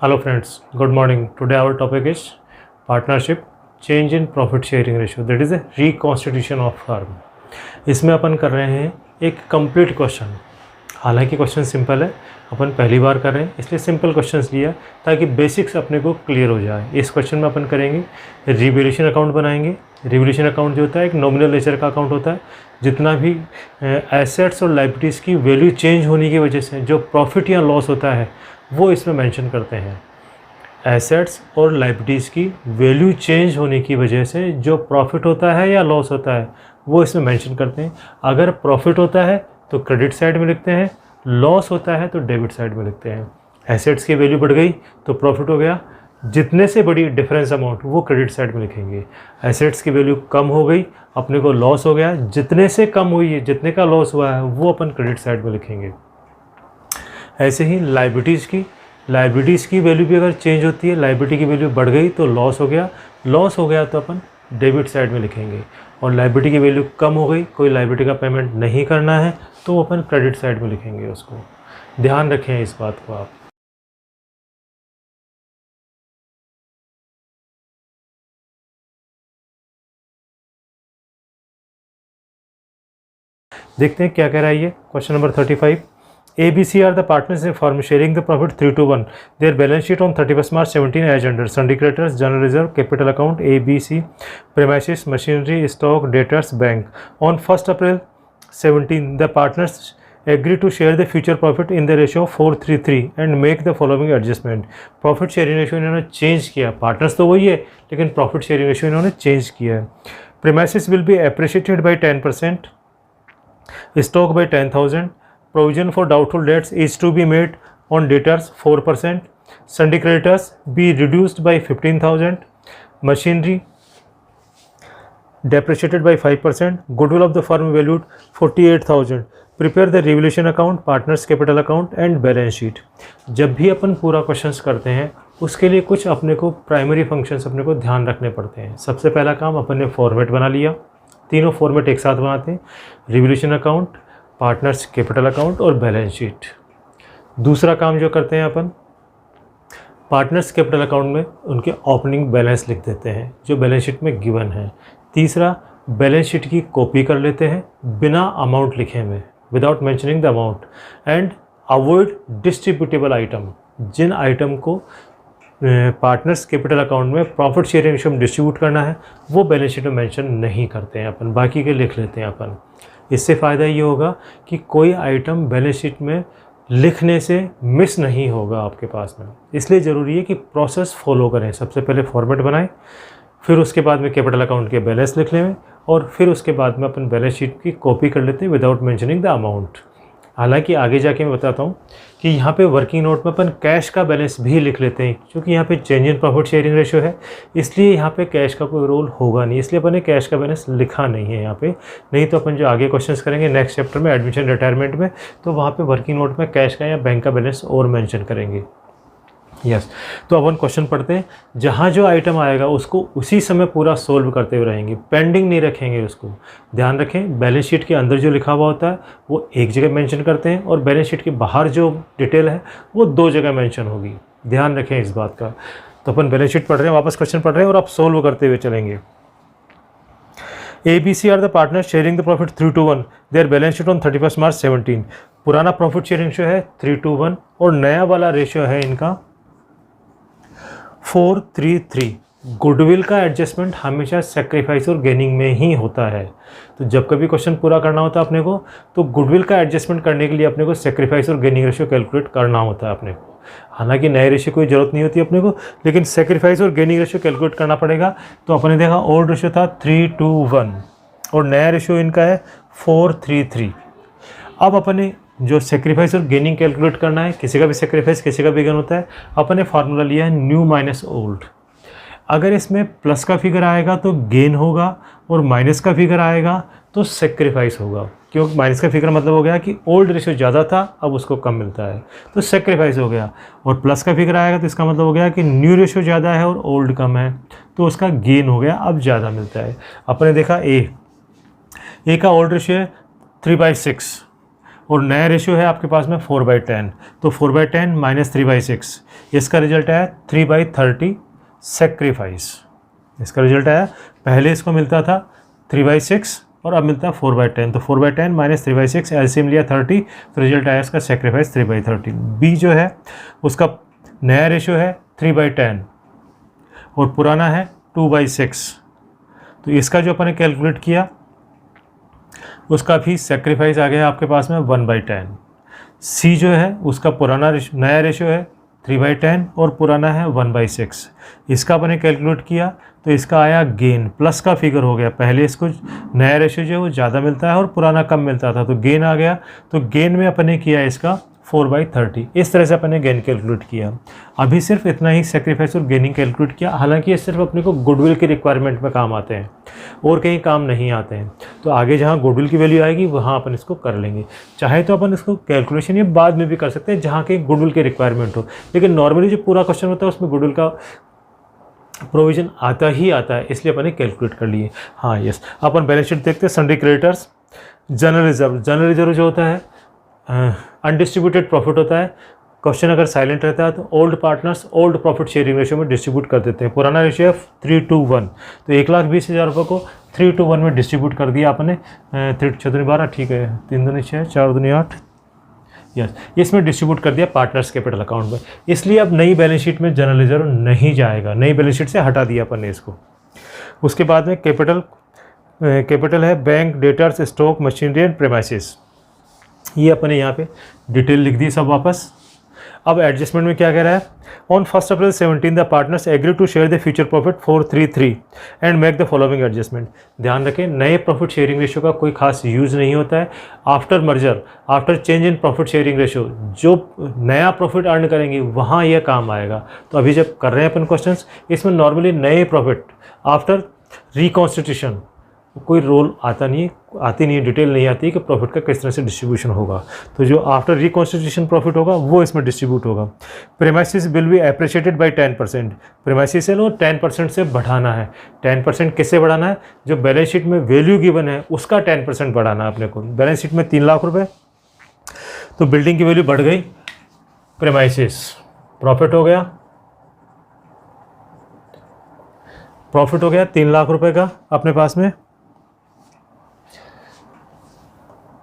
Hello friends, good morning. Today our topic is partnership, change in profit sharing ratio, that is a reconstitution of firm. इसमें अपन कर रहे हैं एक complete question. हालांकि question simple है, अपन पहली बार कर रहे हैं इसलिए सिंपल क्वेश्चंस लिया ताकि बेसिक्स अपने को क्लियर हो जाए। इस क्वेश्चन में अपन करेंगे रिवैल्यूएशन अकाउंट बनाएंगे। रिवैल्यूएशन अकाउंट जो होता है एक नॉमिनल नेचर का अकाउंट होता है। जितना भी एसेट्स और लायबिलिटीज़ की वैल्यू चेंज होने की वजह से जो प्रॉफिट या लॉस होता है वो इसमें मेंशन करते हैं। एसेट्स और लायबिलिटीज़ की वैल्यू चेंज होने की वजह से जो प्रॉफिट होता है या लॉस होता है वो इसमें मेंशन करते हैं। अगर प्रॉफिट होता है तो क्रेडिट साइड में लिखते हैं, लॉस होता है तो डेबिट साइड में लिखते हैं। एसेट्स की वैल्यू बढ़ गई तो प्रॉफिट हो गया, जितने से बड़ी डिफरेंस अमाउंट वो क्रेडिट साइड में लिखेंगे। एसेट्स की वैल्यू कम हो गई, अपने को लॉस हो गया, जितने से कम हुई है, जितने का लॉस हुआ है वो अपन क्रेडिट साइड में लिखेंगे। ऐसे ही लायबिलिटीज़ की वैल्यू भी अगर चेंज होती है, लायबिलिटी की वैल्यू बढ़ गई तो लॉस हो गया तो अपन डेबिट साइड में लिखेंगे। और लायबिलिटी की वैल्यू कम हो गई, कोई लायबिलिटी का पेमेंट नहीं करना है तो अपन क्रेडिट साइड में लिखेंगे उसको। ध्यान रखें इस बात को आप। देखते हैं क्या कह रहा है ये question number 35। ABC are the partners in firm sharing the profit 3-1. Their balance sheet on 31st March 17 as under Sundry creditors, general reserve, capital account, ABC, premises, machinery, stock, debtors, bank. On 1st April 17, the partners agree to share the future profit in the ratio of 4:3 and make the following adjustment. Profit sharing ratio इन्होंने change किया, partners तो वही है लेकिन profit sharing ratio इन्होंने change किया है। Premises will be appreciated by 10%, stock by 10,000. Provision for doubtful debts is to be made on debtors 4%. Sundry creditors be reduced by 15,000. Machinery depreciated by 5%. Goodwill of the firm valued 48,000. Prepare the revaluation account, partners capital account and balance sheet. जब भी अपन पूरा questions करते हैं उसके लिए कुछ अपने को प्राइमरी फंक्शंस अपने को ध्यान रखने पड़ते हैं। सबसे पहला काम अपन ने फॉर्मेट बना लिया, तीनों फॉर्मेट एक साथ बनाते हैं, revaluation account, partners capital account और बैलेंस शीट। दूसरा काम जो करते हैं अपन पार्टनर्स कैपिटल अकाउंट में उनके ओपनिंग बैलेंस लिख देते हैं जो बैलेंस शीट में गिवन है। तीसरा बैलेंस शीट की कॉपी कर लेते हैं बिना अमाउंट लिखे हुए, without mentioning the amount, and avoid distributable item. जिन आइटम को पार्टनर्स कैपिटल अकाउंट में प्रॉफिट शेयरिंग रेशियो में डिस्ट्रीब्यूट करना है वो बैलेंस शीट में मेंशन नहीं करते हैं अपन, बाकी के लिख लेते हैं अपन। इससे फ़ायदा ये होगा कि कोई आइटम बैलेंस शीट में लिखने से मिस नहीं होगा आपके पास में। इसलिए ज़रूरी है कि प्रोसेस फॉलो करें। सबसे पहले फॉर्मेट बनाएं, फिर उसके बाद में कैपिटल अकाउंट के बैलेंस लिख लें और फिर उसके बाद में अपन बैलेंस शीट की कॉपी कर लेते हैं विदाउट मेंशनिंग द अमाउंट। हालांकि आगे जाके मैं बताता हूँ कि यहाँ पे वर्किंग नोट में अपन कैश का बैलेंस भी लिख लेते हैं, क्योंकि यहाँ पे change in profit sharing ratio है इसलिए यहाँ पे कैश का कोई रोल होगा नहीं, इसलिए अपन ने कैश का बैलेंस लिखा नहीं है यहाँ पे। नहीं तो अपन जो आगे क्वेश्चंस करेंगे नेक्स्ट चैप्टर में एडमिशन रिटायरमेंट में तो वहाँ पे वर्किंग नोट में कैश का या बैंक का बैलेंस और मेंशन करेंगे। यस, तो अपन क्वेश्चन पढ़ते हैं। जहाँ जो आइटम आएगा उसको उसी समय पूरा सोल्व करते हुए रहेंगे, पेंडिंग नहीं रखेंगे उसको। ध्यान रखें बैलेंस शीट के अंदर जो लिखा हुआ होता है वो एक जगह मेंशन करते हैं और बैलेंस शीट के बाहर जो डिटेल है वो दो जगह मेंशन होगी। ध्यान रखें इस बात का। तो अपन बैलेंस शीट पढ़ रहे हैं, वापस क्वेश्चन पढ़ रहे हैं और आप सोल्व करते हुए चलेंगे। ABC are the partners sharing the profit 3-1. Their balance sheet on 31st March 17. पुराना प्रॉफिट शेयरिंग रेशियो है 3-1 और नया वाला रेशियो है इनका 4:3। गुडविल का एडजस्टमेंट हमेशा सेक्रीफाइस और गेनिंग में ही होता है। तो जब कभी क्वेश्चन पूरा करना होता है अपने को तो गुडविल का एडजस्टमेंट करने के लिए अपने को सेक्रीफाइस और गेनिंग रेशियो कैलकुलेट करना होता है अपने को। हालांकि नए रेशियो कोई ज़रूरत नहीं होती अपने को, लेकिन सेक्रीफाइस और गेनिंग रेशियो कैलकुलेट करना पड़ेगा। तो अपने देखा ओल्ड रेशियो था 3:1 और नया रेशियो इनका है 4:3। अब अपने जो सेक्रीफाइस और गेनिंग कैलकुलेट करना है, किसी का भी सेक्रीफाइस किसी का भी गेन होता है, अपने फार्मूला लिया है न्यू माइनस ओल्ड। अगर इसमें प्लस का फिगर आएगा तो गेन होगा और माइनस का फिगर आएगा तो सेक्रीफाइस होगा। क्योंकि माइनस का फिगर मतलब हो गया कि ओल्ड रेशियो ज़्यादा था अब उसको कम मिलता है तो सेक्रीफाइस हो गया, और प्लस का फिगर आएगा तो इसका मतलब हो गया कि न्यू रेशियो ज़्यादा है और ओल्ड कम है तो उसका गेन हो गया, अब ज़्यादा मिलता है। अपने देखा ए का ओल्ड रेशियो है 3/6 और नया रेशियो है आपके पास में 4/10, तो 4/10 माइनस 3/6, इसका रिजल्ट आया 3/30 सेक्रीफाइस। इसका रिजल्ट आया, पहले इसको मिलता था 3/6 और अब मिलता है 4/10, तो 4/10 माइनस 3/6, एलसीएम लिया 30, तो रिजल्ट आया इसका सेक्रीफाइस 3/30। बी जो है उसका नया रेशियो है 3/10 और पुराना है 2/6, तो इसका जो अपने कैलकुलेट किया उसका भी सेक्रीफाइस आ गया आपके पास में 1/10। सी जो है उसका पुराना नया रेशियो है 3/10 और पुराना है 1/6, इसका अपने कैलकुलेट किया तो इसका आया गेन, प्लस का फिगर हो गया, पहले इसको नया रेशियो जो है वो ज़्यादा मिलता है और पुराना कम मिलता था, तो गेन आ गया, तो गेन में अपने किया इसका 4/30, इस तरह से अपने गेन कैलकुलेट किया। अभी सिर्फ इतना ही सेक्रीफाइस और गेनिंग कैलकुलेट किया, हालांकि ये सिर्फ अपने को गुडविल की रिक्वायरमेंट में काम आते हैं और कहीं काम नहीं आते हैं, तो आगे जहाँ गुडविल की वैल्यू आएगी वहाँ अपन इसको कर लेंगे। चाहे तो अपन इसको कैलकुलेशन ये बाद में भी कर सकते हैं जहाँ कहीं गुडविल की रिक्वायरमेंट हो, लेकिन नॉर्मली जो पूरा क्वेश्चन होता है उसमें गुडविल का प्रोविजन आता ही आता है, इसलिए अपन ने कैलकुलेट कर लिए। हाँ यस, अपन बैलेंस शीट देखते हैं। सन्ड्री क्रेडिटर्स, जनरल रिजर्व जो होता है अनडिस्ट्रीब्यूटेड प्रॉफिट होता है। क्वेश्चन अगर साइलेंट रहता है तो old partners old profit sharing ratio में डिस्ट्रीब्यूट कर देते हैं। पुराना रेशियो है 3:1, तो 1,20,000 रुपये को 3:1 में डिस्ट्रीब्यूट कर दिया आपने। 3×6=12, ठीक है, 3×2=6, 4×2=8, यस, इसमें डिस्ट्रीब्यूट कर दिया पार्टनर्स कैपिटल अकाउंट में, इसलिए अब नई बैलेंस शीट में जनरल रिजर्व नहीं जाएगा, नई बैलेंस शीट से हटा दिया अपन ने इसको। उसके बाद में कैपिटल है bank, debtors, stock, machinery and premises, ये अपने यहाँ पे डिटेल लिख दी सब वापस। अब एडजस्टमेंट में क्या कह रहा है, on 1 April 17 the partners agree to share the future profit 433 and make the following adjustment. ध्यान रखें, नए प्रॉफिट शेयरिंग रेशियो का कोई खास यूज़ नहीं होता है। After merger, after change in profit sharing ratio, जो नया प्रॉफिट अर्न करेंगे वहाँ यह काम आएगा। तो अभी जब कर रहे हैं अपन क्वेश्चन, इसमें नॉर्मली नए प्रॉफिट आफ्टर रिकॉन्स्टिट्यूशन कोई रोल आती नहीं है, डिटेल नहीं आती है कि प्रॉफिट का किस तरह से डिस्ट्रीब्यूशन होगा, तो जो आफ्टर रिकॉन्स्टिट्यूशन प्रॉफिट होगा वो इसमें डिस्ट्रीब्यूट होगा। Premises will be appreciated by 10%, premises है वो 10% से बढ़ाना है। 10% किससे बढ़ाना है, जो बैलेंस शीट में वैल्यू गिवन है उसका 10% बढ़ाना है अपने को। बैलेंस शीट में 3 लाख रुपये, तो बिल्डिंग की वैल्यू बढ़ गई, प्रीमाइसिस प्रॉफिट हो गया, 3 लाख रुपए का अपने पास में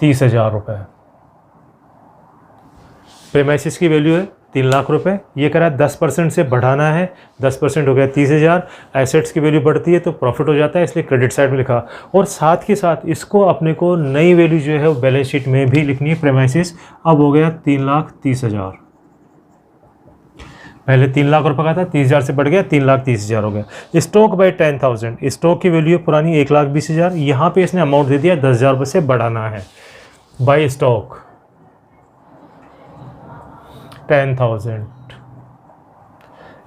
30,000 रुपये। प्रेमाइसिस की वैल्यू है 3 लाख रुपए, ये करा 10% से बढ़ाना है, 10% हो गया 30,000। एसेट्स की वैल्यू बढ़ती है तो प्रॉफिट हो जाता है, इसलिए क्रेडिट साइड में लिखा। और साथ के साथ इसको अपने को नई वैल्यू जो है वो बैलेंस शीट में भी लिखनी है। प्रेमाइसिस अब हो गया 3,30,000, पहले 3 लाख रुपये का था, 30,000 से बढ़ गया 3,30,000 हो गया। स्टॉक बाय 10,000, स्टॉक की वैल्यू पुरानी 1,20,000, यहाँ पे इसने अमाउंट दे दिया 10,000 रुपये से बढ़ाना है। बाय स्टॉक 10,000,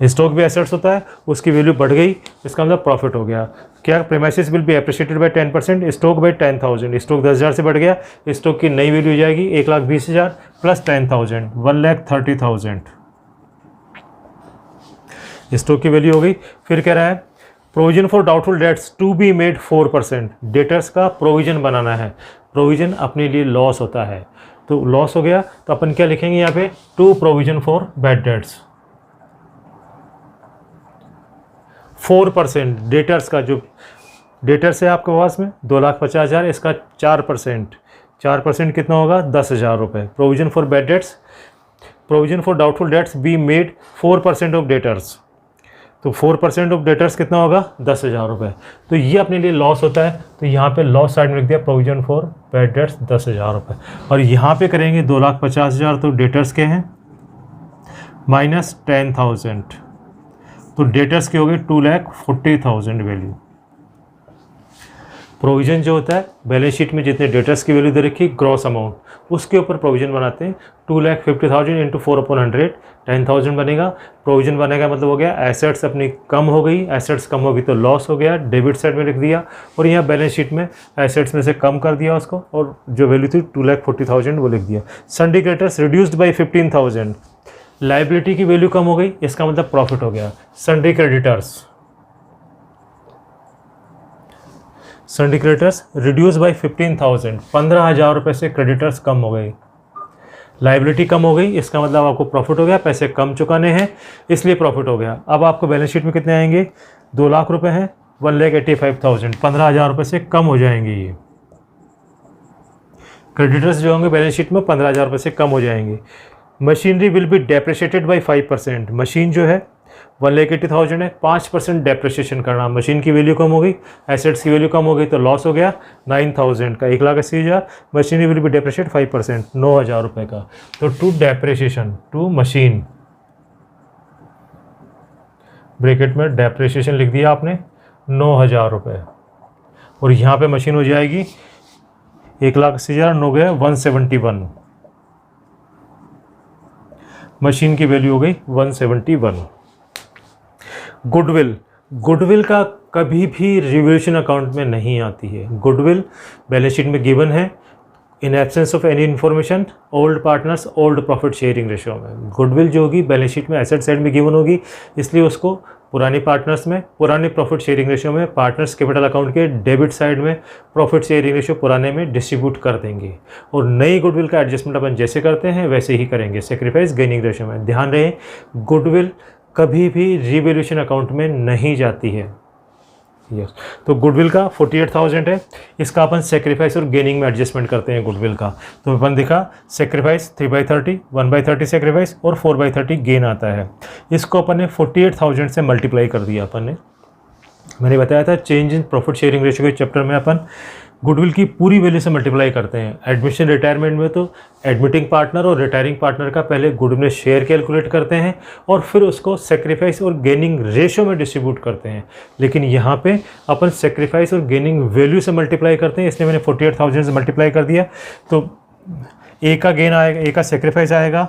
स्टॉक भी एसेट्स होता है, उसकी वैल्यू बढ़ गई, इसका मतलब प्रॉफिट हो गया। क्या, premises will be appreciated by 10%, stock by 10,000, stock 10,000 से बढ़ गया, स्टॉक की नई वैल्यू हो जाएगी 1,20,000 प्लस 10,000, 1,30,000 स्टॉक की वैल्यू हो गई। फिर कह रहा है provision for doubtful debts to be made 4%, debtors का प्रोविजन बनाना है। प्रोविजन अपने लिए लॉस होता है, तो लॉस हो गया तो अपन क्या लिखेंगे यहाँ पे, to provision for bad debts 4%। Debtors का जो डेटर्स है आपके पास में 2,50,000, इसका 4% कितना होगा, 10,000 रुपये। Provision for bad dates, provision for doubtful dates B made 4% of debtors, तो 4% ऑफ डेटर्स कितना होगा, 10,000 रुपये। तो ये अपने लिए लॉस होता है, तो यहाँ पे लॉस साइड में लिख दिया प्रोविजन फॉर बैड डेट्स 10,000 रुपये। और यहाँ पे करेंगे 2,50,000, तो डेटर्स के हैं माइनस 10,000, तो डेटर्स के हो गए 2,40,000 वैल्यू। प्रोविजन जो होता है बैलेंस शीट में जितने डेटर्स की वैल्यू दे रखी ग्रॉस अमाउंट, उसके ऊपर प्रोविजन बनाते हैं। 2,50,000 इंटू 4/100, 10,000 बनेगा। प्रोविजन बनेगा मतलब हो गया एसेट्स अपनी कम हो गई, एसेट्स कम होगी तो लॉस हो गया, डेबिट साइड में लिख दिया। और यहाँ बैलेंस शीट में एसेट्स में से कम कर दिया उसको, और जो वैल्यू थी 2,40,000 वो लिख दिया। Sundry creditors reduced by 15,000, liability की वैल्यू कम हो गई, इसका मतलब प्रॉफिट हो गया। सन्ड्री क्रेडिटर्स रिड्यूस बाई 15,000, 15,000 रुपये से क्रेडिटर्स कम हो गए, लाइबिलिटी कम हो गई, इसका मतलब आपको प्रॉफिट हो गया, पैसे कम चुकाने हैं इसलिए प्रॉफिट हो गया। अब आपको बैलेंस शीट में कितने आएंगे, 2 लाख रुपए हैं, 1,85,000, 15,000 रुपये से कम हो जाएंगे। ये क्रेडिटर्स जो होंगे बैलेंस शीट में 15,000 रुपये से कम हो जाएंगे। Machinery will be depreciated by 5%। Machine जो है 1,80,000 है, 5% डेप्रिशिएशन करना, मशीन की वैल्यू कम हो गई, एसेट्स की वैल्यू कम हो गई तो लॉस हो गया 9,000 का, 1,80,000। मशीनरी विल बी डेप्रिशिएट 5%, 9,000 रुपये का। तो to depreciation to machine, bracket में डेप्रिशिएशन लिख दिया आपने 9,000 रुपये, और यहाँ पे मशीन हो जाएगी 1,80,000, 9 गए 171, मशीन की वैल्यू हो गई 171। गुडविल, गुडविल का कभी भी रिवैल्यूएशन अकाउंट में नहीं आती है। गुडविल बैलेंस शीट में गिवन है in absence of any information, old partners, old profit sharing ratio में। गुडविल जो होगी बैलेंस शीट में एसेट साइड में गिवन होगी, इसलिए उसको पुरानी पार्टनर्स में, पुराने प्रॉफिट शेयरिंग रेशियो में, पार्टनर्स कैपिटल अकाउंट के डेबिट साइड में प्रॉफिट शेयरिंग रेशियो पुराने में डिस्ट्रीब्यूट कर देंगे, और नई गुडविल का एडजस्टमेंट अपन जैसे करते हैं वैसे ही करेंगे सेक्रीफाइस गेनिंग रेशियो में। ध्यान रहे गुडविल कभी भी रिवैल्यूएशन अकाउंट में नहीं जाती है। यस, तो गुडविल का 48,000 है, इसका अपन सेक्रीफाइस और गेनिंग में एडजस्टमेंट करते हैं गुडविल का। तो अपन दिखा सेक्रीफाइस 3/30, 1/30 सेक्रीफाइस और 4/30 गेन आता है। इसको अपन ने 48,000 से मल्टीप्लाई कर दिया अपन ने। मैंने बताया था change in profit sharing ratio के चैप्टर में अपन गुडविल की पूरी वैल्यू से मल्टीप्लाई करते हैं। एडमिशन रिटायरमेंट में तो एडमिटिंग पार्टनर और रिटायरिंग पार्टनर का पहले गुडविल शेयर कैलकुलेट करते हैं और फिर उसको सेक्रीफाइस और गेनिंग रेशियो में डिस्ट्रीब्यूट करते हैं, लेकिन यहाँ पे अपन सेक्रीफाइस और गेनिंग वैल्यू से मल्टीप्लाई करते हैं, इसलिए मैंने 48,000 से मल्टीप्लाई कर दिया। तो ए का गेन आएगा, ए का सेक्रीफाइस आएगा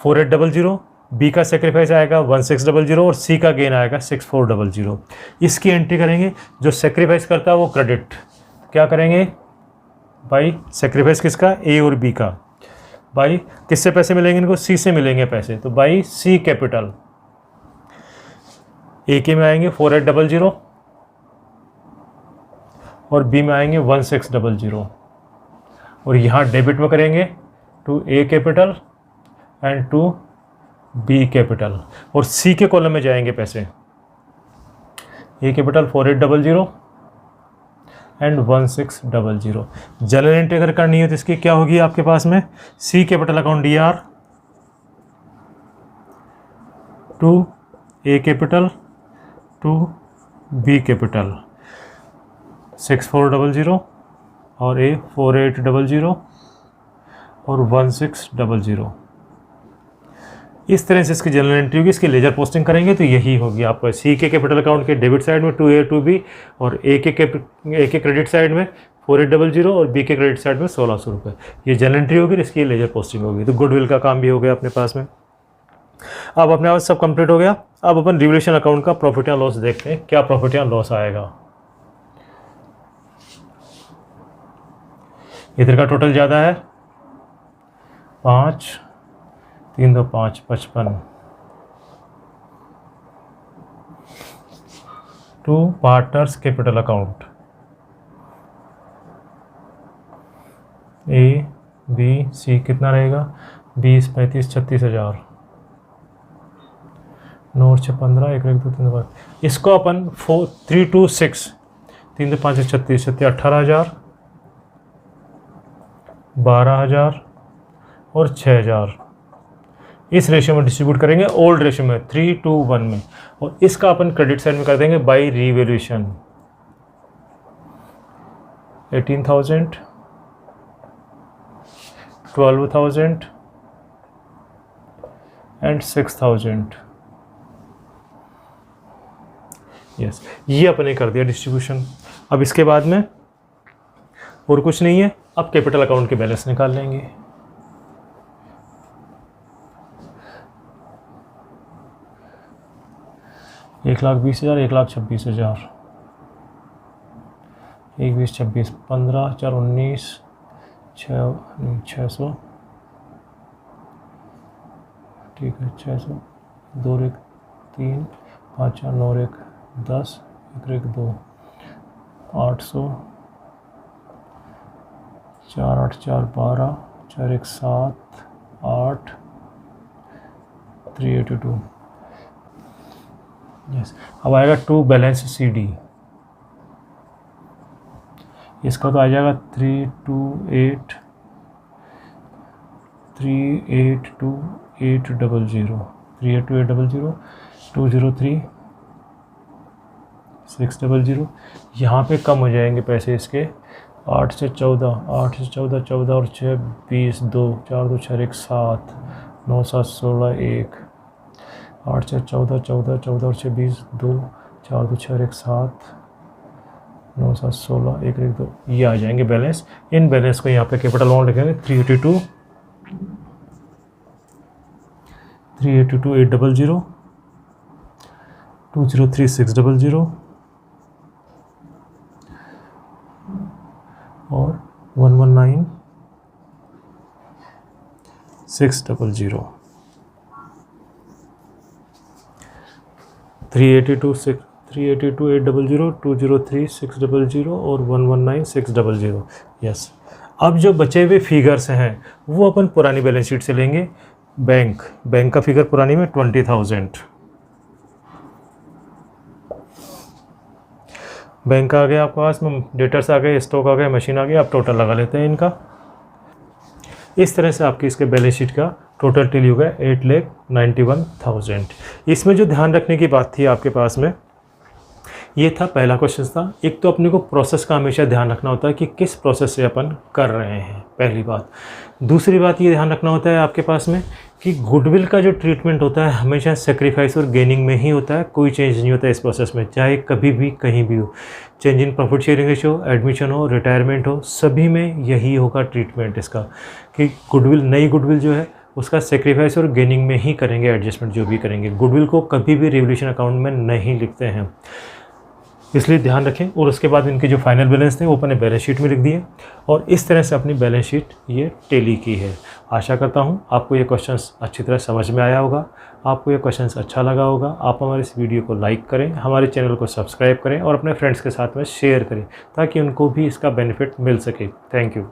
4800, बी का सेक्रीफाइस आएगा 1600 और सी का गेन आएगा 6400। इसकी एंट्री करेंगे, जो सेक्रीफाइस करता है वो क्रेडिट, क्या करेंगे भाई सेक्रीफाइस किसका, ए और बी का। भाई किससे पैसे मिलेंगे इनको, सी से मिलेंगे पैसे, तो भाई सी कैपिटल। ए के में आएंगे 4800 और बी में आएंगे 1600, और यहाँ डेबिट में करेंगे to A capital and to B capital, और सी के कॉलम में जाएंगे पैसे। A capital 4800 and 1600। General entry अगर करनी है तो इसकी क्या होगी आपके पास में, C capital account DR to A capital to B capital 6400 और ए 4800 और 1600। इस तरह से इसकी जनरल एंट्री होगी। इसकी लेजर पोस्टिंग करेंगे तो यही होगी आपको, सी के कैपिटल अकाउंट के डेबिट साइड में 2A 2B और ए के क्रेडिट साइड में 4800 और बी के क्रेडिट साइड में 1600 रुपये। ये जनरल एंट्री होगी, इसकी लेजर पोस्टिंग होगी। तो गुडविल का काम भी हो गया अपने पास में। अब अपने पास सब कंप्लीट हो गया। अब अपन रिवैल्यूएशन अकाउंट का प्रॉफिट या लॉस देखते हैं, क्या प्रॉफिट या लॉस आएगा। इधर का टोटल ज़्यादा है 5, 3 2 5 55 to partners capital account A B C कितना रहेगा 20 35 36,000, 9 6 15 1 1 2 3 2 5। इसको अपन 3 2 6 3 2 5 36 18,000 12,000 और 6,000 इस रेशियो में डिस्ट्रीब्यूट करेंगे, ओल्ड रेशियो में 3:1 में, और इसका अपन क्रेडिट साइड में कर देंगे बाय रिवैल्यूएशन। 18,000 12,000 एंड 6,000। यस, ये अपने कर दिया डिस्ट्रीब्यूशन। अब इसके बाद में और कुछ नहीं है, अब कैपिटल अकाउंट के बैलेंस निकाल लेंगे। एक 1,20,000 1,26,000 1 20 26 15 4 19 600 ठीक है 600 2 1 3 5 4 9 1 10 1 1 2 800 4 8 4 12 4 1 7 8 382। यस, अब आएगा टू बैलेंस CD, इसका तो आ जाएगा 382 800 203 600। यहाँ पे कम हो जाएंगे पैसे इसके, 8 से 14 14 और 6 20 2 4 2 6 1 7 9 7 16 1 8 से 14 14 और 6 20 2 4 2 6 1 7 9 7 16 1 1 2, ये आ जाएंगे बैलेंस। इन बैलेंस को यहाँ पे कैपिटल अमाउंट लिखेंगे 382 800 203 600 और 119 600। 382 800 203 600 और 119 600। यस, अब जो बचे हुए फिगर्स हैं वो अपन पुरानी बैलेंस शीट से लेंगे। बैंक का फिगर पुरानी में 20,000, बैंक आ गया आपके पास में, डेटर्स आ गए, स्टॉक आ गया, मशीन आ गया। आप टोटल लगा लेते हैं इनका। इस तरह से आपकी इसके बैलेंस शीट का टोटल टिल हो गया 8,91,000। इसमें जो ध्यान रखने की बात थी आपके पास में, ये था पहला क्वेश्चन था। एक तो अपने को प्रोसेस का हमेशा ध्यान रखना होता है कि किस प्रोसेस से अपन कर रहे हैं, पहली बात। दूसरी बात ये ध्यान रखना होता है आपके पास में कि गुडविल का जो ट्रीटमेंट होता है हमेशा सेक्रीफाइस और गेनिंग में ही होता है, कोई चेंज नहीं होता है इस प्रोसेस में, चाहे कभी भी कहीं भी हो। Change in profit sharing ratio, admission हो, रिटायरमेंट हो, सभी में यही होगा ट्रीटमेंट इसका कि गुडविल, नई गुडविल जो है उसका सेक्रीफाइस और गेनिंग में ही करेंगे एडजस्टमेंट जो भी करेंगे। गुडविल को कभी भी रिवोल्यूशन अकाउंट में नहीं लिखते हैं, इसलिए ध्यान रखें। और उसके बाद इनके जो फाइनल बैलेंस थे वो अपने बैलेंस शीट में लिख दिए और इस तरह से अपनी बैलेंस शीट ये टैली की है। आशा करता हूँ आपको ये क्वेश्चंस अच्छी तरह समझ में आया होगा, आपको ये क्वेश्चंस अच्छा लगा होगा। आप हमारे इस वीडियो को लाइक करें, हमारे चैनल को सब्सक्राइब करें और अपने फ्रेंड्स के साथ में शेयर करें ताकि उनको भी इसका बेनिफिट मिल सके। Thank you.